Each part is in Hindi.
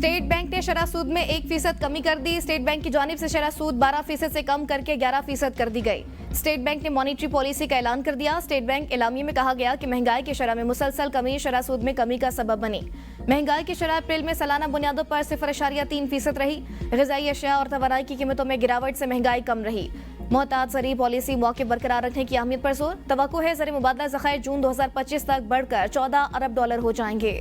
स्टेट बैंक ने शरह सूद में 1% कमी कर दी। स्टेट बैंक की जानिब से शरह सूद 12% से कम करके 11% कर दी गई। स्टेट बैंक ने मॉनेटरी पॉलिसी का ऐलान कर दिया। स्टेट बैंक एलामिये में कहा गया कि महंगाई की शरह में मुसलसल कमी शरह सूद में कमी का सबब बनी। महंगाई की शरह अप्रैल में सालाना बुनियादों पर 0.3% रही। ग़िज़ाई अशिया और तवानाई की कीमतों में गिरावट से महंगाई कम रही। मोहतात ज़री पॉलिसी मौके बरकरार रखने की अहमियत पर जोर। तवक्को है ज़री मुबादला ज़खायर जून 2025 तक बढ़कर $14 अरब हो जाएंगे।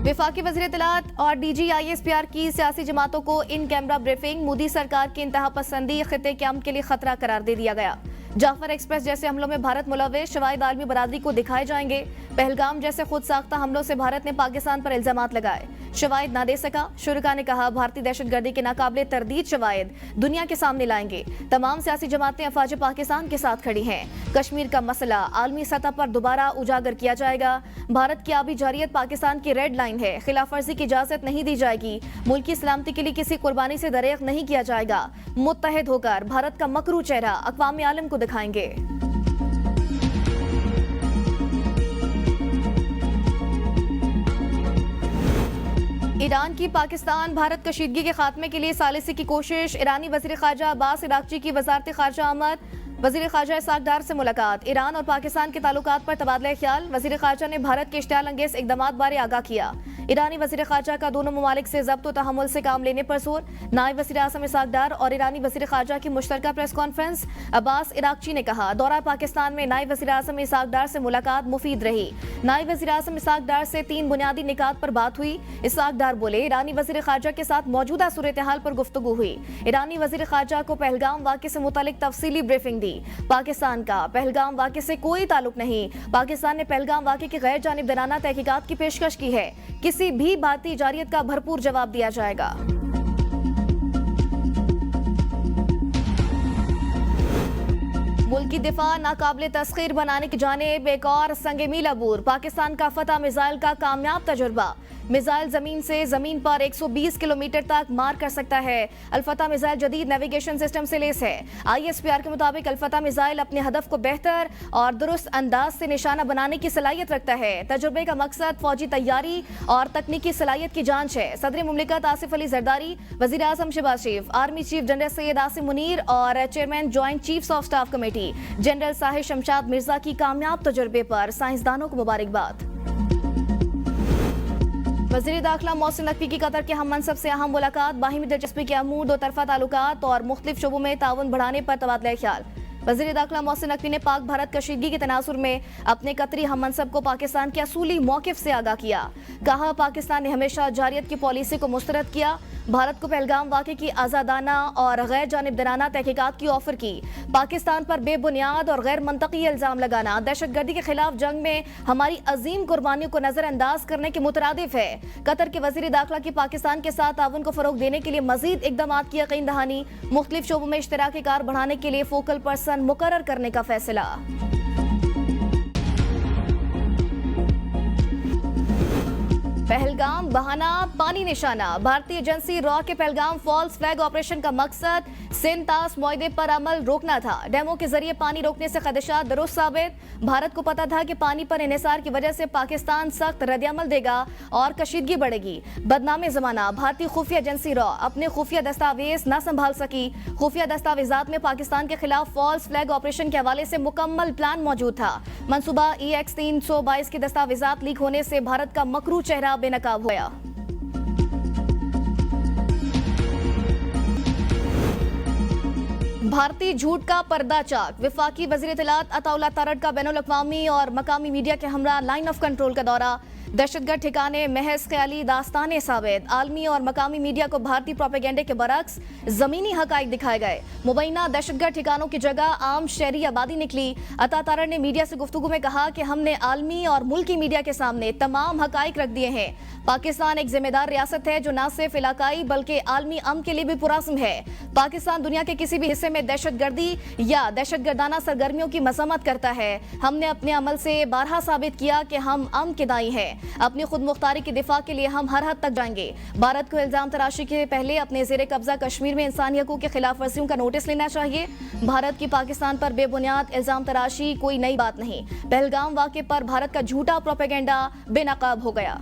वफाकी वज़ीर इत्तलात और DGISPR की सियासी जमातों को इन कैमरा ब्रीफिंग। मोदी सरकार की इंतहा पसंदी खित्ते के अमन के लिए खतरा करार दे दिया गया। जाफर एक्सप्रेस जैसे हमलों में भारत मुलव्विस शवाहिद आलमी बरादरी को दिखाए जाएंगे। पहलगाम जैसे खुद साख्ता हमलों से भारत ने पाकिस्तान पर इल्जामात लगाए, शवाहिद ना दे सका। शुरा ने कहा भारतीय दहशतगर्दी के नाकाबिले तरदीद शवाहिद दुनिया के सामने लाएंगे। तमाम सियासी जमातें अफवाज पाकिस्तान के साथ खड़ी हैं। कश्मीर का मसला आलमी सतह पर दोबारा उजागर किया जाएगा। भारत की आबी जारियत पाकिस्तान की रेड लाइन है। खिलाफ वर्जी की इजाजत नहीं दी जाएगी। मुल्क की सलामती के लिए किसी कुर्बानी से दरेग नहीं किया जाएगा। मुत्तहिद होकर भारत का मकरू चेहरा अक़वाम आलम को दिखाएंगे। ईरान की पाकिस्तान भारत कशीदगी के खात्मे के लिए सालिसी की कोशिश। ईरानी वज़ीर ख़ारजा अब्बास इराक़ची की वज़ारत ख़ारजा आमद। वज़ीर ख़ारजा इसाक डार से मुलाकात। ईरान और पाकिस्तान के ताल्लुकात पर तबादला ख्याल। वज़ीर ख़ारजा ने भारत के इश्तियाल अंगेज़ इक़दामात बारे आगाह किया। ईरानी वज़ीर ख़ारजा का दोनों ममालिक से ज़ब्त व तहम्मुल से काम लेने पर जोर। नायब वज़ीर आज़म इसाक डार और ईरानी वज़ीर ख़ारजा की मुश्तरका प्रेस कॉन्फ्रेंस। अब्बास इराक़ची ने कहा दौरा पाकिस्तान में नायब वज़ीर आज़म इसाक डार से मुलाकात मुफीद रही। नायब वज़ीर आज़म इसाक डार से 3 बुनियादी निकात पर बात हुई। इसाक डार बोले ईरानी वज़ीर ख़ारजा के साथ मौजूदा सूरत हाल पर गुफ्तगू हुई। ईरानी वज़ीर ख़ारजा को पहलगाम वाक़े से मुतालिक तफसीली ब्रीफिंग दी। पाकिस्तान का पहलगाम वाक़े से कोई ताल्लुक नहीं। पाकिस्तान ने पहलगाम वाक़े की गैर जानिबदाराना तहकीकात की पेशकश की है। किसी भी भारतीय जारियत का भरपूर जवाब दिया जाएगा। मुल्क की दिफा नाकाबिले तस्खीर बनाने की जानिब एक और संगे मील अबूर। पाकिस्तान का फतह मिसाइल का कामयाब तजुर्बा। मिसाइल जमीन से जमीन पर 120 किलोमीटर तक मार कर सकता है। अल-फतह मिसाइल जदीद नेविगेशन सिस्टम से लेस है। ISPR के मुताबिक अल-फतह मिसाइल अपने हदफ को बेहतर और दुरुस्त अंदाज से निशाना बनाने की सलाहियत रखता है। तजुर्बे का मकसद फौजी तैयारी और तकनीकी सलाहियत की जांच है। सदर मुमलिकत आसिफ अली जरदारी, वज़ीर आज़म Shahbaz Sharif, army chief general Syed Asim Munir और chairman joint chiefs of staff committee general Sahir Shamshad Mirza की कामयाब तजुर्बे पर साइंसदानों को मुबारकबाद। वज़ीर दाखिला मोहसिन नकवी की कतर के हम मनसब से अहम मुलाकात। बाहिमी दिलचस्पी के अमूर दो तरफा ताल्लुकात और मुख्तलिफ शोबों में ताउन बढ़ाने पर तबादला ख्याल। वज़ीर दाखिला मोहसिन नकवी ने पाक भारत कशीदगी के तनासुर में अपने कतरी हम मनसब को पाकिस्तान के असूली मौक़िफ़ से आगाह किया। कहा पाकिस्तान ने हमेशा जारियत की पॉलिसी को मुस्तरद किया। भारत को पहलगाम वाक़े की आज़ादाना और गैर जानिबदाराना तहकीकात की ऑफर की। पाकिस्तान पर बेबुनियाद और गैर मंतकी इल्ज़ाम लगाना दहशतगर्दी के खिलाफ जंग में हमारी अजीम कुर्बानियों को नज़रअंदाज करने के मुतरादिफ है। कतर के वज़ीर दाखिला की पाकिस्तान के साथ ताउन को फ़रोग़ देने के लिए मज़ीद इक़दामात की यकीन दहानी। मुख्तलिफ शोबों में इश्तराकी कार बढ़ाने के लिए फोकल पर्सन मुकर्रर करने का फैसला। पहलगाम बहाना पानी निशाना। भारतीय एजेंसी रॉ के पहलगाम फॉल्स फ्लैग ऑपरेशन का मकसद सिंतास मुआहदे पर अमल रोकना था। डेमो के जरिए पानी रोकने से खदशात दुरुस्त साबित। भारत को पता था कि पानी पर इन्हिसार की वजह से पाकिस्तान सख्त रद्द-ए-अमल देगा और कशीदगी बढ़ेगी। बदनामी जमाना। भारतीय खुफिया एजेंसी रॉ अपने खुफिया दस्तावेज न संभाल सकी। खुफिया दस्तावेजात में पाकिस्तान के खिलाफ फॉल्स फ्लैग ऑपरेशन के हवाले से मुकम्मल प्लान मौजूद था। मनसूबा EX 322 के दस्तावेजात लीक होने से भारत का मकरू चेहरा बेनकाब हो गया। भारतीय झूठ का पर्दा चाक। वफाकी वज़ीर इत्तलात अताउल्लाह तारड़ का बैनुल अक़वामी और मकामी मीडिया के हमरा लाइन ऑफ कंट्रोल का दौरा। दहशतगर्द ठिकाने महज ख्याली दास्तानें साबित। आलमी और मकामी मीडिया को भारतीय प्रोपेगेंडे के बरक्स जमीनी हकाइक दिखाए गए। मुबैना दहशतगर्द ठिकानों की जगह आम शहरी आबादी निकली। अता तारड़ ने मीडिया से गुफ्तगू में कहा कि हमने आलमी और मुल्की मीडिया के सामने तमाम हकाइक रख दिए हैं। पाकिस्तान एक जिम्मेदार रियासत है जो न सिर्फ इलाकाई बल्कि आलमी अमन के लिए भी पुरअज़्म है। पाकिस्तान दुनिया के किसी भी हिस्से में दहशतगर्दी या दहशतगर्दाना सरगर्मियों की मजम्मत करता है। हमने अपने अमल से बारहा साबित किया कि हम अमन के दाई हैं। अपनी खुद मुख्तारी की दिफा के लिए हम हर हद तक जाएंगे। भारत को इल्जाम तराशी के पहले अपने जेर कब्जा कश्मीर में इंसानी हकूक की खिलाफ वर्जियों का नोटिस लेना चाहिए। भारत की पाकिस्तान पर बेबुनियाद इल्जाम तराशी कोई नई बात नहीं। पहलगाम वाक़े पर भारत का झूठा प्रोपेगेंडा बेनकाब हो गया।